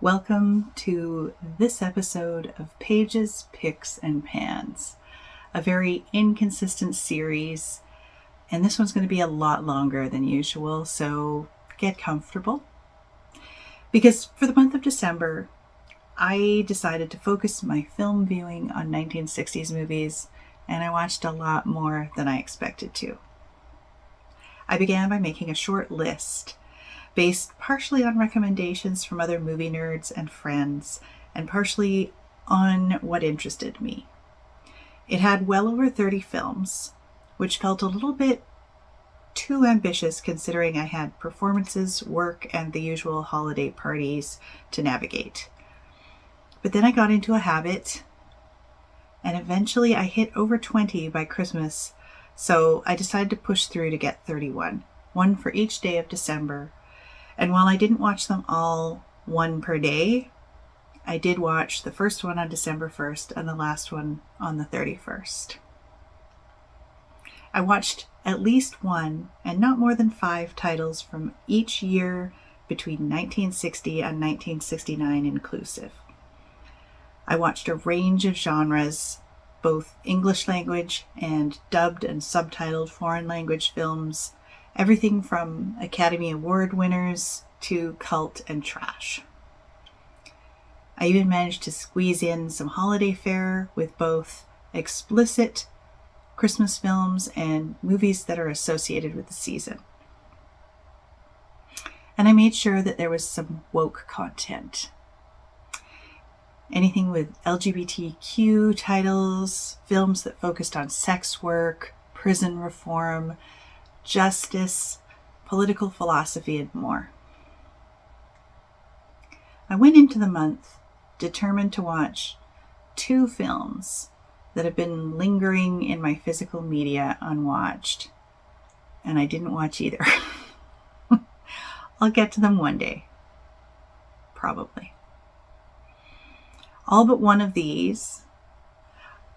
Welcome to this episode of Pages, Picks, and Pans, a very inconsistent series, and this one's going to be a lot longer than usual, so get comfortable. Because for the month of December, I decided to focus my film viewing on 1960s movies, and I watched a lot more than I expected to. I began by making a short list based partially on recommendations from other movie nerds and friends, and partially on what interested me. It had well over 30 films, which felt a little bit too ambitious considering I had performances, work, and the usual holiday parties to navigate. But then I got into a habit, and eventually I hit over 20 by Christmas, so I decided to push through to get 31, one for each day of December. And while I didn't watch them all one per day, I did watch the first one on December 1st and the last one on the 31st. I watched at least one and not more than 5 titles from each year between 1960 and 1969 inclusive. I watched a range of genres, both English language and dubbed and subtitled foreign language films, everything from Academy Award winners to cult and trash. I even managed to squeeze in some holiday fare with both explicit Christmas films and movies that are associated with the season. And I made sure that there was some woke content. Anything with LGBTQ titles, films that focused on sex work, prison reform, justice, political philosophy, and more. I went into the month determined to watch 2 films that have been lingering in my physical media unwatched, and I didn't watch either. I'll get to them one day. Probably. All but one of these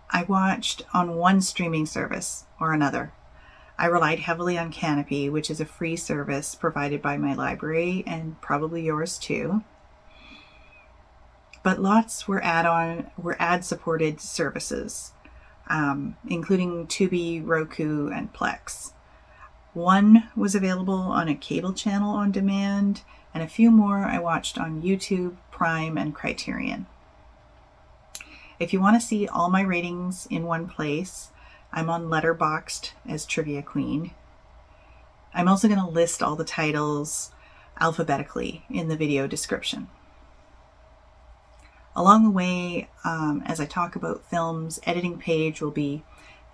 I watched on one streaming service or another. I relied heavily on Canopy, which is a free service provided by my library and probably yours too. But lots were ad-supported services, including Tubi, Roku, and Plex. One was available on a cable channel on demand, and a few more I watched on YouTube, Prime, and Criterion. If you want to see all my ratings in one place, I'm on Letterboxd as Trivia Queen. I'm also going to list all the titles alphabetically in the video description. Along the way, as I talk about films, Editing Page will be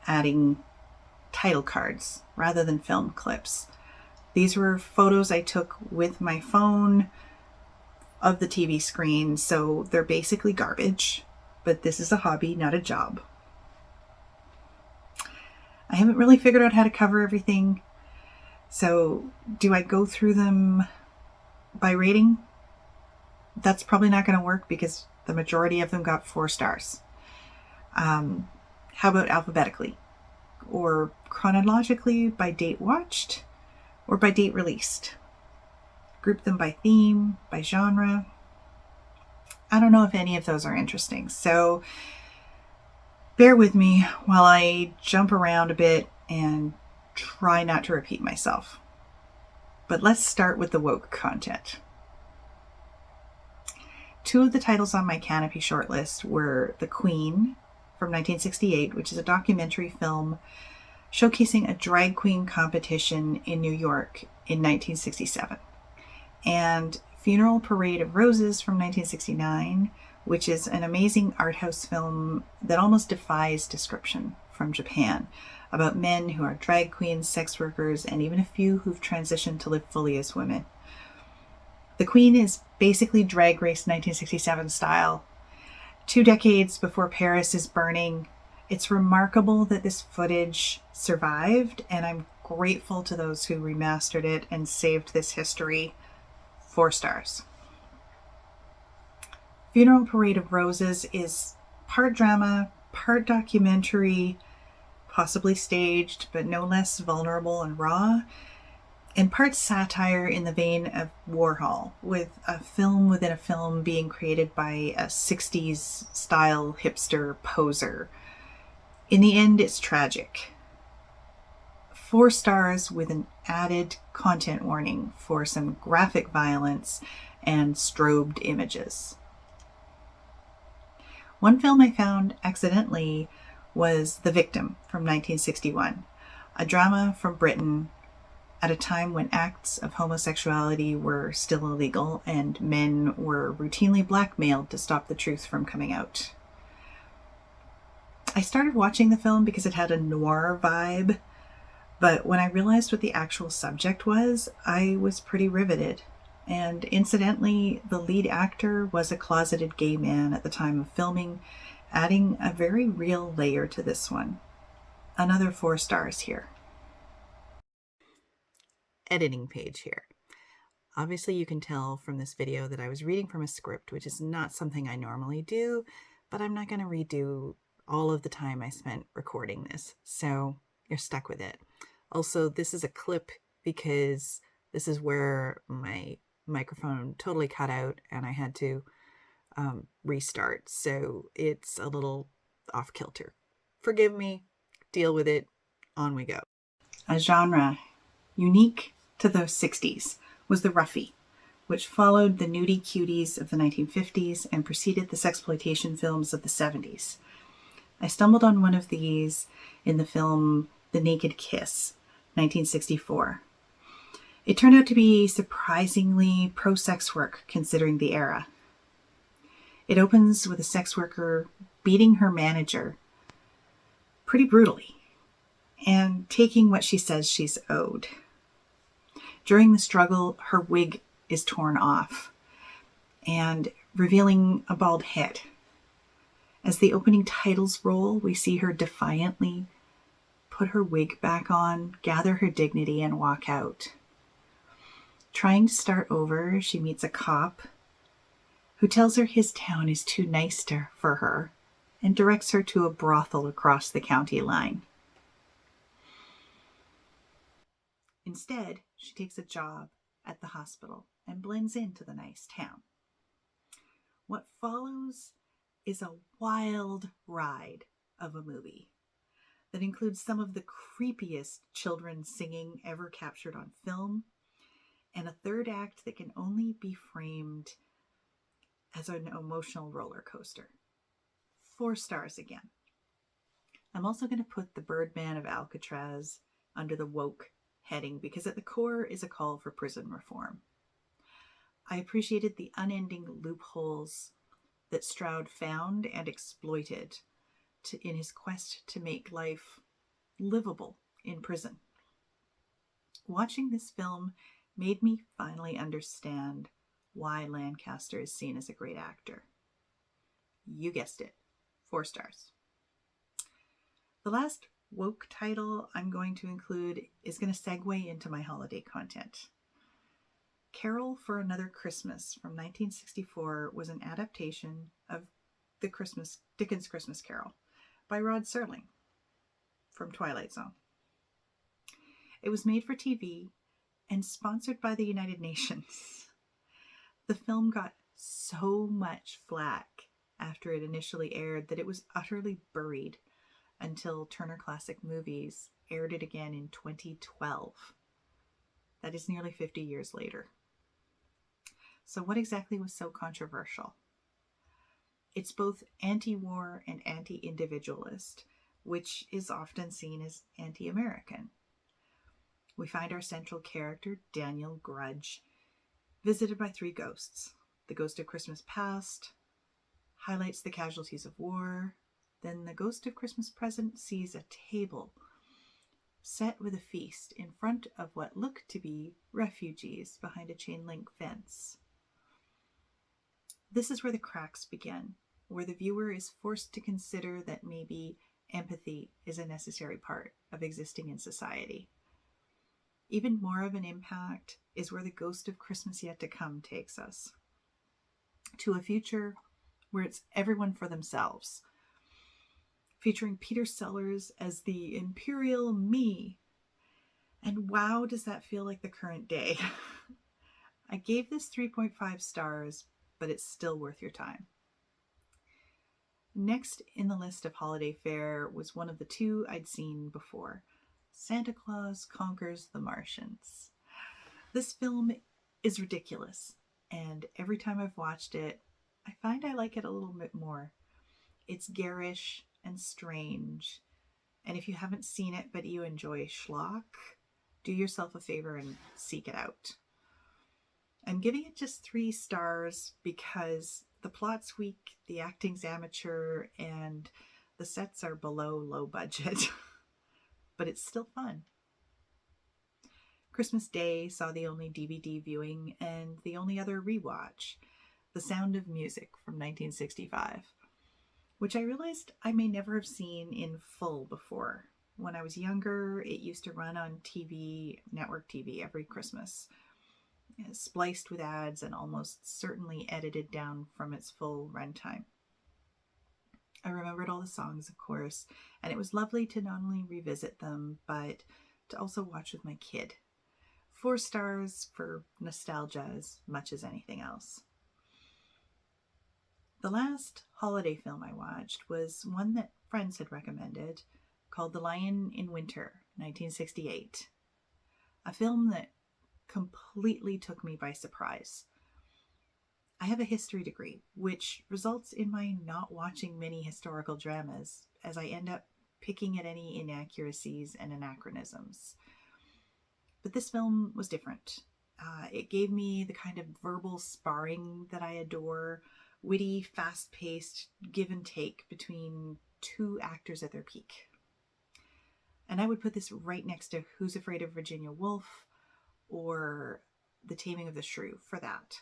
adding title cards rather than film clips. These were photos I took with my phone of the TV screen, so they're basically garbage, but this is a hobby, not a job. I haven't really figured out how to cover everything. So do I go through them by rating? That's probably not going to work because the majority of them got 4 stars. How about alphabetically? Or chronologically by date watched? Or by date released? Group them by theme, by genre? I don't know if any of those are interesting. So bear with me while I jump around a bit and try not to repeat myself. But let's start with the woke content. 2 of the titles on my Canopy shortlist were The Queen from 1968, which is a documentary film showcasing a drag queen competition in New York in 1967, and Funeral Parade of Roses from 1969, which is an amazing art house film that almost defies description from Japan, about men who are drag queens, sex workers, and even a few who've transitioned to live fully as women. The Queen is basically Drag Race 1967 style. 2 decades before Paris is burning. It's remarkable that this footage survived, and I'm grateful to those who remastered it and saved this history. 4 stars. Funeral Parade of Roses is part drama, part documentary, possibly staged, but no less vulnerable and raw. in part satire in the vein of Warhol, with a film within a film being created by a 60s style hipster poser. In the end, it's tragic. 4 stars with an added content warning for some graphic violence and strobed images. One film I found accidentally was The Victim from 1961, a drama from Britain at a time when acts of homosexuality were still illegal and men were routinely blackmailed to stop the truth from coming out. I started watching the film because it had a noir vibe, but when I realized what the actual subject was, I was pretty riveted. And incidentally, the lead actor was a closeted gay man at the time of filming, adding a very real layer to this one. Another 4 stars here. Editing page here. Obviously, you can tell from this video that I was reading from a script, which is not something I normally do, but I'm not going to redo all of the time I spent recording this, so you're stuck with it. Also, this is a clip because this is where my microphone totally cut out and I had to restart, so it's a little off kilter. Forgive me, deal with it, on we go. A genre unique to the 60s was the roughie, which followed the nudie cuties of the 1950s and preceded the sexploitation films of the 70s. I stumbled on one of these in the film The Naked Kiss, 1964. It turned out to be surprisingly pro-sex work considering the era. It opens with a sex worker beating her manager pretty brutally and taking what she says she's owed. During the struggle, her wig is torn off and revealing a bald head. As the opening titles roll, we see her defiantly put her wig back on, gather her dignity, and walk out. Trying to start over, she meets a cop who tells her his town is too nice for her and directs her to a brothel across the county line. Instead, she takes a job at the hospital and blends into the nice town. What follows is a wild ride of a movie that includes some of the creepiest children singing ever captured on film, and a third act that can only be framed as an emotional roller coaster. 4 stars again. I'm also going to put the Birdman of Alcatraz under the woke heading because at the core is a call for prison reform. I appreciated the unending loopholes that Stroud found and exploited in his quest to make life livable in prison. Watching this film made me finally understand why Lancaster is seen as a great actor. You guessed it, 4 stars. The last woke title I'm going to include is going to segue into my holiday content. Carol for Another Christmas from 1964 was an adaptation of the Dickens' Christmas Carol by Rod Serling from Twilight Zone. It was made for TV and sponsored by the United Nations. The film got so much flack after it initially aired that it was utterly buried until Turner Classic Movies aired it again in 2012. That is nearly 50 years later. So what exactly was so controversial? It's both anti-war and anti-individualist, which is often seen as anti-American. We find our central character, Daniel Grudge, visited by 3 ghosts. The ghost of Christmas past highlights the casualties of war. Then the ghost of Christmas present sees a table set with a feast in front of what look to be refugees behind a chain link fence. This is where the cracks begin, where the viewer is forced to consider that maybe empathy is a necessary part of existing in society. Even more of an impact is where the ghost of Christmas Yet to Come takes us, to a future where it's everyone for themselves, featuring Peter Sellers as the Imperial Me, And wow, does that feel like the current day. I gave this 3.5 stars, but it's still worth your time. Next in the list of holiday fare was one of the two I'd seen before, Santa Claus Conquers the Martians. This film is ridiculous, and every time I've watched it, I find I like it a little bit more. It's garish and strange, and if you haven't seen it but you enjoy schlock, do yourself a favor and seek it out. I'm giving it just 3 stars because the plot's weak, the acting's amateur, and the sets are below low budget. But it's still fun. Christmas Day saw the only DVD viewing and the only other rewatch, The Sound of Music from 1965, which I realized I may never have seen in full before. When I was younger, it used to run on TV, network TV, every Christmas, spliced with ads and almost certainly edited down from its full runtime. I remembered all the songs, of course, and it was lovely to not only revisit them, but to also watch with my kid. 4 stars for nostalgia as much as anything else. The last holiday film I watched was one that friends had recommended, called The Lion in Winter, 1968. A film that completely took me by surprise. I have a history degree, which results in my not watching many historical dramas, as I end up picking at any inaccuracies and anachronisms. But this film was different. It gave me the kind of verbal sparring that I adore, witty, fast-paced give and take between 2 actors at their peak. And I would put this right next to Who's Afraid of Virginia Woolf or The Taming of the Shrew for that.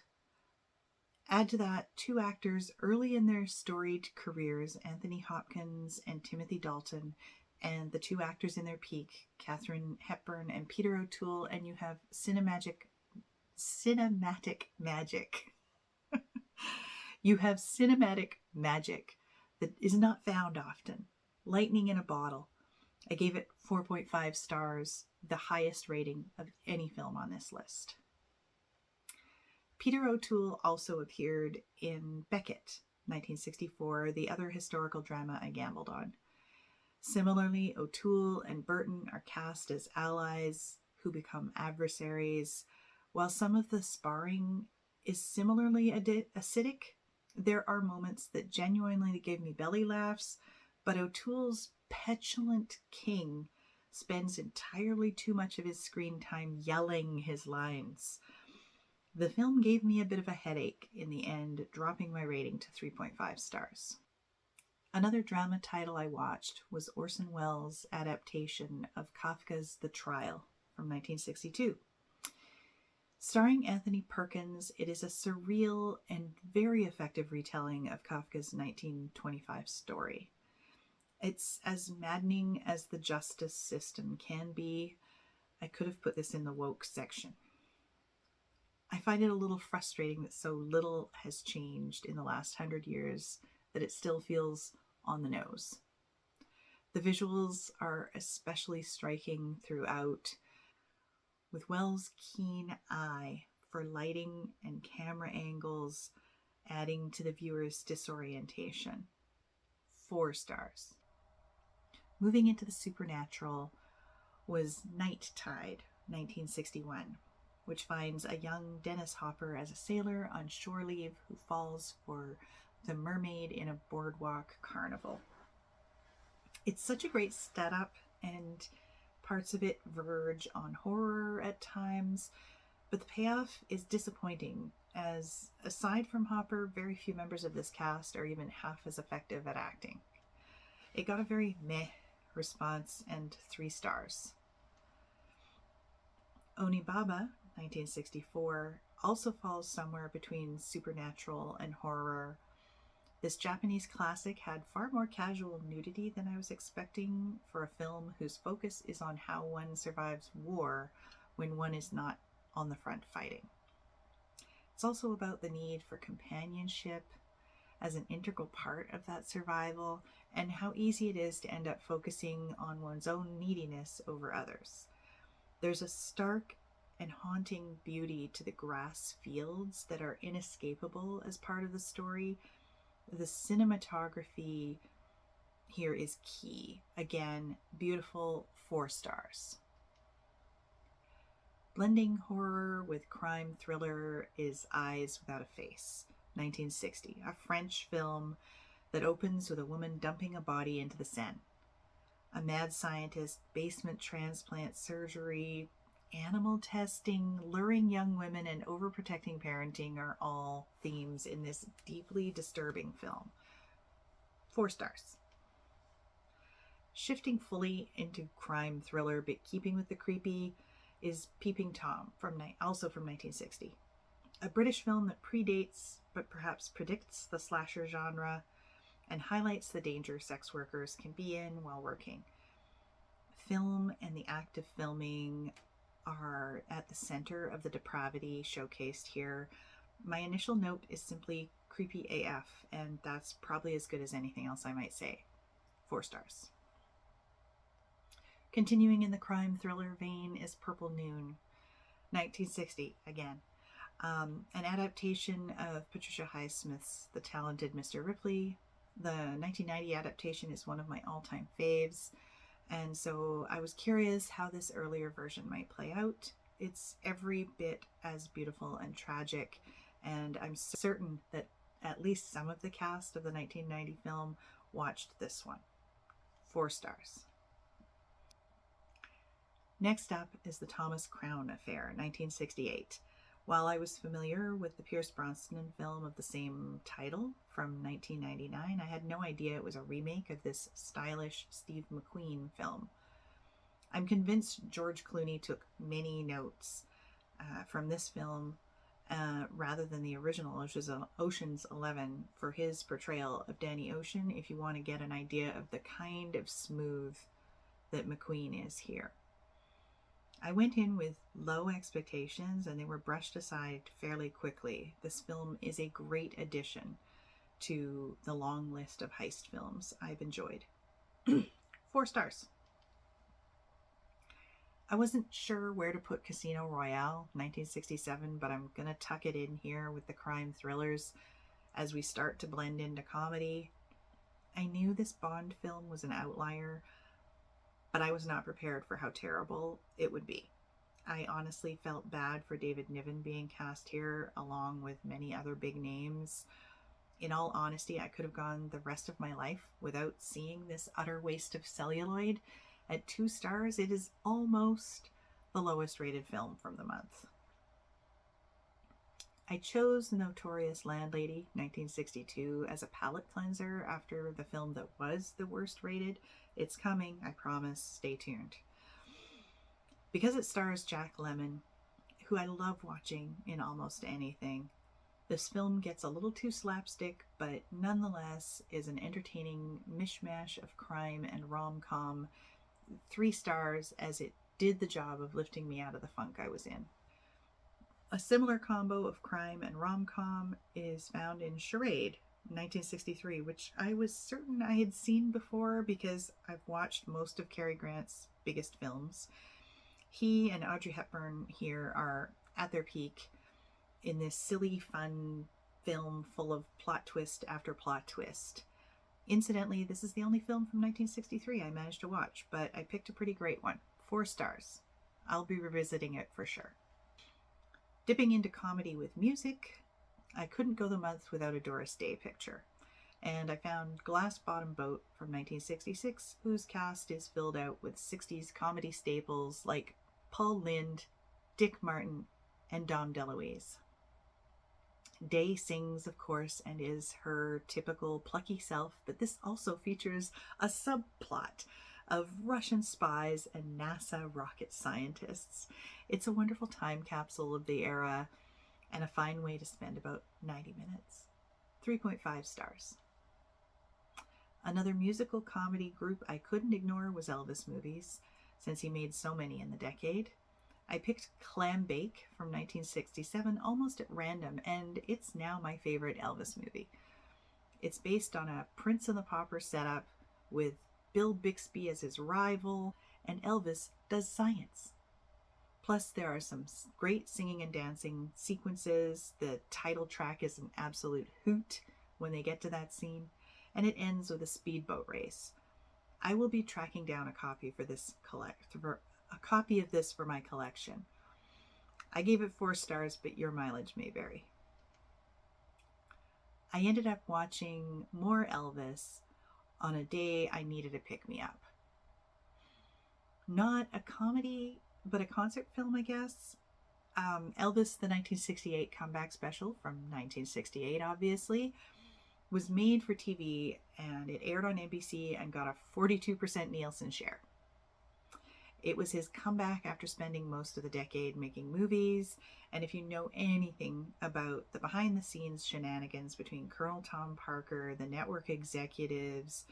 Add to that 2 actors early in their storied careers, Anthony Hopkins and Timothy Dalton, and the 2 actors in their peak, Katharine Hepburn and Peter O'Toole, and you have cinematic magic. You have cinematic magic that is not found often. Lightning in a bottle. I gave it 4.5 stars, the highest rating of any film on this list. Peter O'Toole also appeared in Becket, 1964, the other historical drama I gambled on. Similarly, O'Toole and Burton are cast as allies who become adversaries. While some of the sparring is similarly acidic, there are moments that genuinely gave me belly laughs, but O'Toole's petulant king spends entirely too much of his screen time yelling his lines. The film gave me a bit of a headache in the end, dropping my rating to 3.5 stars. Another drama title I watched was Orson Welles' adaptation of Kafka's The Trial from 1962. Starring Anthony Perkins, it is a surreal and very effective retelling of Kafka's 1925 story. It's as maddening as the justice system can be. I could have put this in the woke section. I find it a little frustrating that so little has changed in the last 100 years that it still feels on the nose. The visuals are especially striking throughout, with Wells' keen eye for lighting and camera angles adding to the viewer's disorientation. 4 stars. Moving into the supernatural was Night Tide, 1961, which finds a young Dennis Hopper as a sailor on shore leave who falls for the mermaid in a boardwalk carnival. It's such a great setup, and parts of it verge on horror at times, but the payoff is disappointing, as aside from Hopper, very few members of this cast are even half as effective at acting. It got a very meh response and 3 stars. Onibaba, 1964, also falls somewhere between supernatural and horror. This Japanese classic had far more casual nudity than I was expecting for a film whose focus is on how one survives war when one is not on the front fighting. It's also about the need for companionship as an integral part of that survival, and how easy it is to end up focusing on one's own neediness over others. There's a stark and haunting beauty to the grass fields that are inescapable as part of the story. The cinematography here is key. Again, beautiful, 4 stars. Blending horror with crime thriller is Eyes Without a Face, 1960, a French film that opens with a woman dumping a body into the Seine. A mad scientist, basement transplant surgery, animal testing, luring young women, and overprotecting parenting are all themes in this deeply disturbing film. 4 stars. Shifting fully into crime thriller, but keeping with the creepy, is Peeping Tom, also from 1960. A British film that predates, but perhaps predicts, the slasher genre and highlights the danger sex workers can be in while working. Film and the act of filming are at the center of the depravity showcased here. My initial note is simply creepy AF, and that's probably as good as anything else I might say. 4 stars. Continuing in the crime thriller vein is Purple Noon, 1960, again. An adaptation of Patricia Highsmith's The Talented Mr. Ripley. The 1990 adaptation is one of my all-time faves, and so I was curious how this earlier version might play out. It's every bit as beautiful and tragic, and I'm certain that at least some of the cast of the 1990 film watched this one. 4 stars. Next up is The Thomas Crown Affair, 1968. While I was familiar with the Pierce Brosnan film of the same title from 1999, I had no idea it was a remake of this stylish Steve McQueen film. I'm convinced George Clooney took many notes from this film rather than the original, which is Ocean's 11, for his portrayal of Danny Ocean, if you want to get an idea of the kind of smooth that McQueen is here. I went in with low expectations and they were brushed aside fairly quickly. This film is a great addition to the long list of heist films I've enjoyed. 4 stars. I wasn't sure where to put Casino Royale, 1967, but I'm going to tuck it in here with the crime thrillers as we start to blend into comedy. I knew this Bond film was an outlier, but I was not prepared for how terrible it would be. I honestly felt bad for David Niven being cast here, along with many other big names. In all honesty, I could have gone the rest of my life without seeing this utter waste of celluloid. At 2 stars, it is almost the lowest rated film from the month. I chose the Notorious Landlady, 1962, as a palate cleanser after the film that was the worst rated. It's coming, I promise. Stay tuned. Because it stars Jack Lemmon, who I love watching in almost anything, this film gets a little too slapstick, but nonetheless is an entertaining mishmash of crime and rom-com. 3 stars, as it did the job of lifting me out of the funk I was in. A similar combo of crime and rom-com is found in Charade, 1963, which I was certain I had seen before because I've watched most of Cary Grant's biggest films. He and Audrey Hepburn here are at their peak in this silly, fun film full of plot twist after plot twist. Incidentally, this is the only film from 1963 I managed to watch, but I picked a pretty great one. 4 stars. I'll be revisiting it for sure. Dipping into comedy with music, I couldn't go the month without a Doris Day picture. And I found Glass Bottom Boat from 1966, whose cast is filled out with 60s comedy staples like Paul Lynde, Dick Martin, and Dom DeLuise. Day sings, of course, and is her typical plucky self, but this also features a subplot of Russian spies and NASA rocket scientists. It's a wonderful time capsule of the era and a fine way to spend about 90 minutes. 3.5 stars. Another musical comedy group I couldn't ignore was Elvis movies, since he made so many in the decade. I picked Clambake from 1967 almost at random, and it's now my favorite Elvis movie. It's based on a Prince and the Pauper setup with Bill Bixby as his rival, and Elvis does science. Plus, there are some great singing and dancing sequences. The title track is an absolute hoot when they get to that scene, and it ends with a speedboat race. I will be tracking down a copy of this for my collection. I gave it 4 stars, but your mileage may vary. I ended up watching more Elvis on a day I needed a pick-me-up. Not a comedy, but a concert film, I guess. Elvis, the 1968 comeback special from 1968, obviously, was made for TV, and it aired on NBC and got a 42% Nielsen share. It was his comeback after spending most of the decade making movies, and if you know anything about the behind-the-scenes shenanigans between Colonel Tom Parker, the network executives,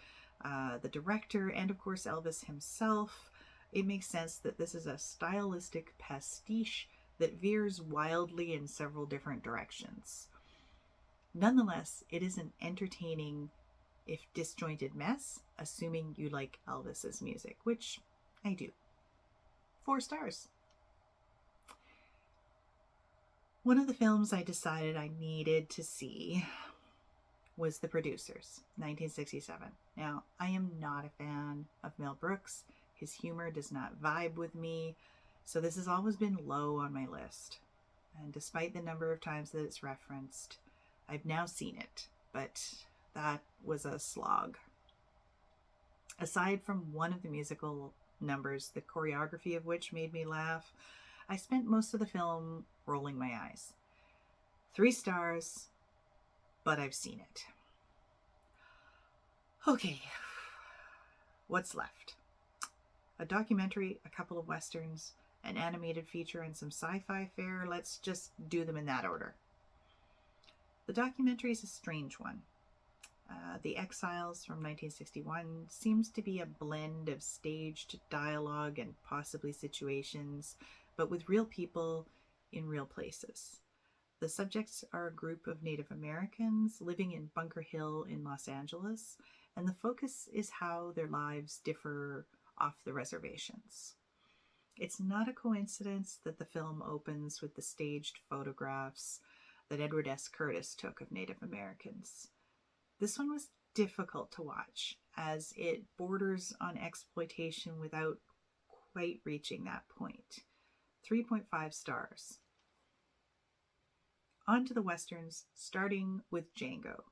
the director, and of course Elvis himself, it makes sense that this is a stylistic pastiche that veers wildly in several different directions. Nonetheless, it is an entertaining, if disjointed mess, assuming you like Elvis's music, which I do. 4 stars. One of the films I decided I needed to see was The Producers, 1967. Now, I am not a fan of Mel Brooks. His humor does not vibe with me, so this has always been low on my list. And despite the number of times that it's referenced, I've now seen it, but that was a slog. Aside from one of the musical numbers, the choreography of which made me laugh, I spent most of the film rolling my eyes. 3 stars, but I've seen it. Okay, what's left? A documentary, a couple of westerns, an animated feature, and some sci-fi fare. Let's just do them in that order. The documentary is a strange one. The Exiles from 1961 seems to be a blend of staged dialogue and possibly situations, but with real people in real places. The subjects are a group of Native Americans living in Bunker Hill in Los Angeles, and the focus is how their lives differ off the reservations. It's not a coincidence that the film opens with the staged photographs that Edward S. Curtis took of Native Americans. This one was difficult to watch, as it borders on exploitation without quite reaching that point. 3.5 stars. On to the westerns, starting with Django.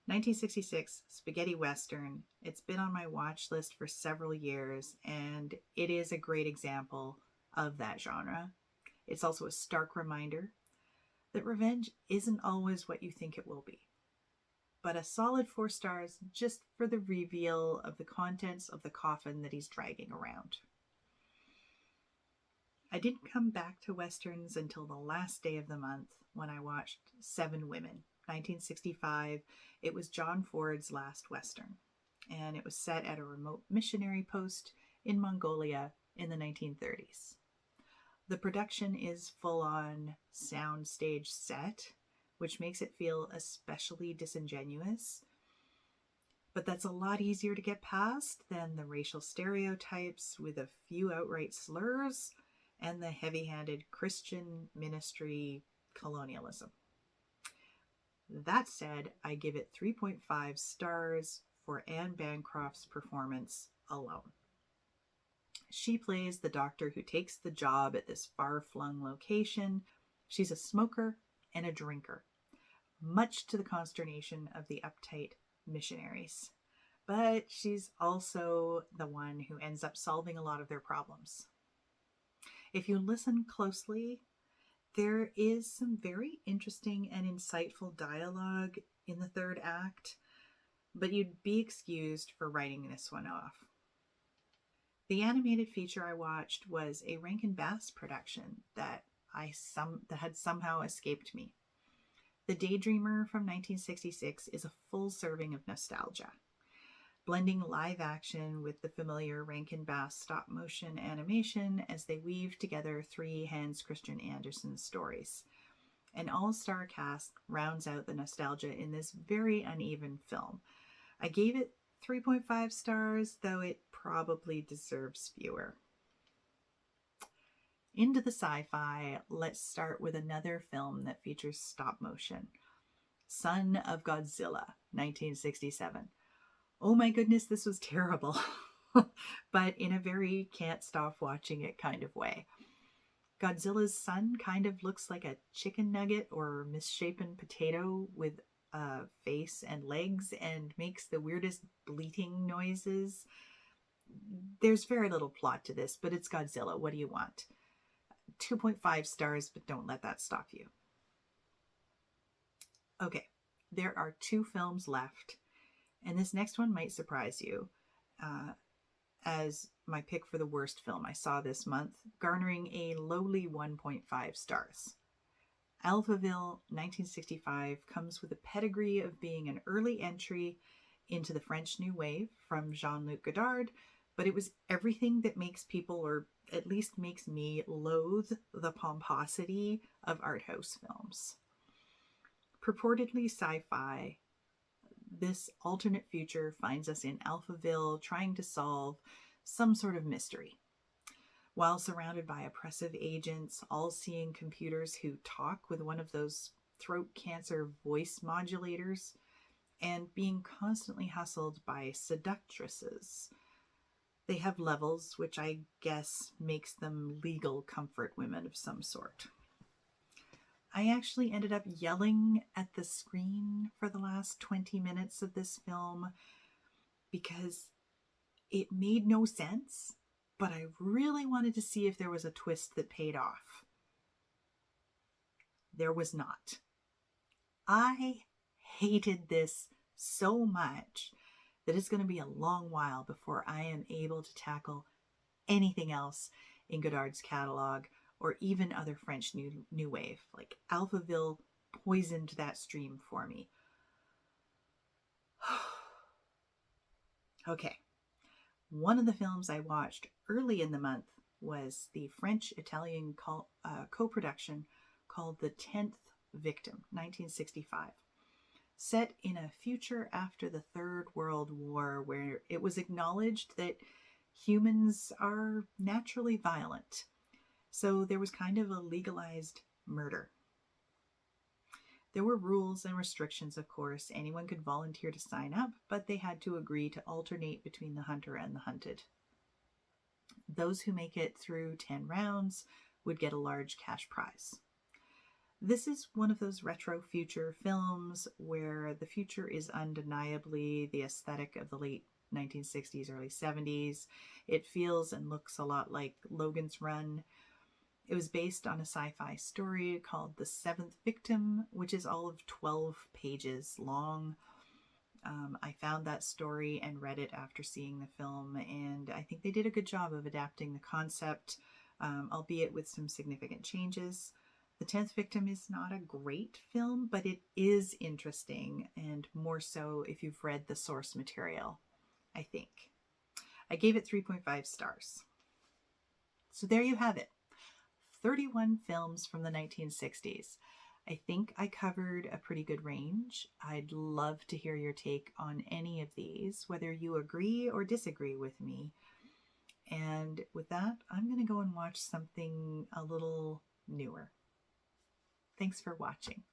1966 spaghetti western. It's been on my watch list for several years, and it is a great example of that genre. It's also a stark reminder that revenge isn't always what you think it will be. But a solid 4 stars just for the reveal of the contents of the coffin that he's dragging around. I didn't come back to westerns until the last day of the month when I watched 7 Women, 1965. It was John Ford's last western, and it was set at a remote missionary post in Mongolia in the 1930s. The production is full-on soundstage set, which makes it feel especially disingenuous. But that's a lot easier to get past than the racial stereotypes with a few outright slurs and the heavy-handed Christian ministry colonialism. That said, I give it 3.5 stars for Anne Bancroft's performance alone. She plays the doctor who takes the job at this far-flung location. She's a smoker and a drinker, much to the consternation of the uptight missionaries. But she's also the one who ends up solving a lot of their problems. If you listen closely, there is some very interesting and insightful dialogue in the third act, but you'd be excused for writing this one off. The animated feature I watched was a Rankin Bass production that had somehow escaped me. The Daydreamer from 1966 is a full serving of nostalgia, blending live action with the familiar Rankin Bass stop motion animation as they weave together 3 Hans Christian Andersen stories. An all-star cast rounds out the nostalgia in this very uneven film. I gave it 3.5 stars, though it probably deserves fewer. Into the sci-fi, let's start with another film that features stop motion. Son of Godzilla, 1967. Oh my goodness, this was terrible. But in a very can't stop watching it kind of way. Godzilla's son kind of looks like a chicken nugget or misshapen potato with a face and legs and makes the weirdest bleating noises. There's very little plot to this, but it's Godzilla. What do you want? 2.5 stars, but don't let that stop you. Okay, there are 2 films left, and this next one might surprise you as my pick for the worst film I saw this month, garnering a lowly 1.5 stars. Alphaville, 1965, comes with a pedigree of being an early entry into the French New Wave from Jean-Luc Godard, but it was everything that makes people, or at least makes me, loathe the pomposity of art house films. Purportedly sci-fi, this alternate future finds us in Alphaville trying to solve some sort of mystery. While surrounded by oppressive agents, all-seeing computers who talk with one of those throat cancer voice modulators, and being constantly hustled by seductresses. They have levels, which I guess makes them legal comfort women of some sort. I actually ended up yelling at the screen for the last 20 minutes of this film because it made no sense, but I really wanted to see if there was a twist that paid off. There was not. I hated this so much that it's going to be a long while before I am able to tackle anything else in Godard's catalog or even other French new wave. Like Alphaville poisoned that stream for me. Okay. One of the films I watched early in the month was the French-Italian co-production called The 10th Victim, 1965. Set in a future after the Third World War, where it was acknowledged that humans are naturally violent. So there was kind of a legalized murder. There were rules and restrictions, of course. Anyone could volunteer to sign up, but they had to agree to alternate between the hunter and the hunted. Those who make it through 10 rounds would get a large cash prize. This is one of those retro future films where the future is undeniably the aesthetic of the late 1960s, early 70s. It feels and looks a lot like Logan's Run. It was based on a sci-fi story called The Seventh Victim, which is all of 12 pages long. I found that story and read it after seeing the film, and I think they did a good job of adapting the concept, albeit with some significant changes. The 10th Victim is not a great film, but it is interesting, and more so if you've read the source material, I think. I gave it 3.5 stars. So there you have it. 31 films from the 1960s. I think I covered a pretty good range. I'd love to hear your take on any of these, whether you agree or disagree with me. And with that, I'm going to go and watch something a little newer. Thanks for watching.